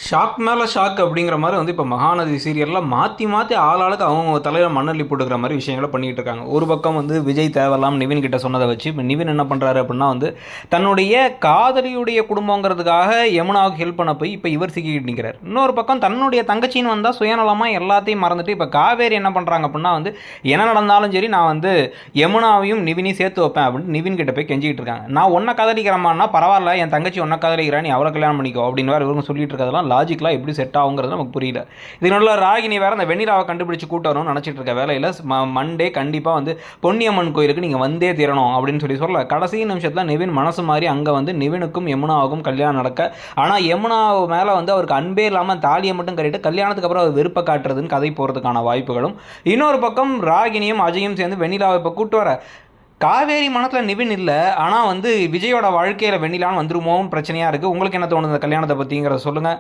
Shock மேலே shock அப்படிங்கிற மாதிரி வந்து இப்போ மகாநதி சீரியலில் மாற்றி மாற்றி ஆளாளுக்கு அவங்க தலையில் மண்ணள்ளி போட்டுக்கிற மாதிரி விஷயங்களை பண்ணிகிட்டு இருக்காங்க. ஒரு பக்கம் வந்து விஜய் தேவையில்லாம் நிவின் கிட்ட சொன்னதை வச்சு இப்போ நிவின் என்ன பண்ணுறாரு அப்படின்னா வந்து தன்னுடைய காதலியுடைய குடும்பங்கிறதுக்காக யமுனாவுக்கு ஹெல்ப் பண்ண போய் இப்போ இவர் சிக்கிட்டு நிற்கிறார். இன்னொரு பக்கம் தன்னுடைய தங்கச்சின்னு வந்தால் சுயநலமாக எல்லாத்தையும் மறந்துட்டு இப்போ காவேரி என்ன பண்ணுறாங்க அப்படின்னா வந்து என்ன நடந்தாலும் சரி நான் வந்து யமுனாவையும் நிவினையும் சேர்த்து வைப்பேன் அப்படின்னு நிவின் கிட்ட போய் கெஞ்சிக்கிட்டு இருக்காங்க. நான் ஒன்றை காதலிக்கிறமான்னா பரவாயில்ல, என் தங்கச்சி ஒன்றை காதலிக்கிறேன், நீ அவரை கல்யாணம் பண்ணிக்கோ அப்படின்னு வேறு இவங்க சொல்லிட்டு இருக்கிறதெல்லாம் லாஜிக்கலாக எப்படி செட் ஆகுங்கிறது நமக்கு புரியல. இதனால ராகினி வேறு அந்த வெண்ணிலாவை கண்டுபிடிச்சு கூட்டு வரணும்னு நினச்சிட்டு இருக்க வேலையில் மண்டே கண்டிப்பாக வந்து பொன்னியம்மன் கோயிலுக்கு நீங்கள் வந்தே தீரணும் அப்படின்னு சொல்ல கடைசி நிமிஷத்தில் நிவின் மனசு மாதிரி அங்கே வந்து நிவினுக்கும் யமுனாவுக்கும் கல்யாணம் நடக்க, ஆனால் யமுனா மேலே வந்து அவருக்கு அன்பே இல்லாமல் தாலியை மட்டும் கட்டிட்டு கல்யாணத்துக்கு அப்புறம் அவர் வெறுப்பை காட்டுறதுன்னு கதை போகிறதுக்கான வாய்ப்புகளும். இன்னொரு பக்கம் ராகினியும் அஜயும் சேர்ந்து வெண்ணிலாவை இப்போ கூட்டு வர காவேரி மனத்தில் நிவின் இல்லை, ஆனால் வந்து விஜயோட வாழ்க்கையில் வெண்ணிலான்னு வந்துருமோன்னு பிரச்சனையாக இருக்குது. உங்களுக்கு என்ன தோணுது கல்யாணத்தை பற்றிங்கிறத சொல்லுங்கள்.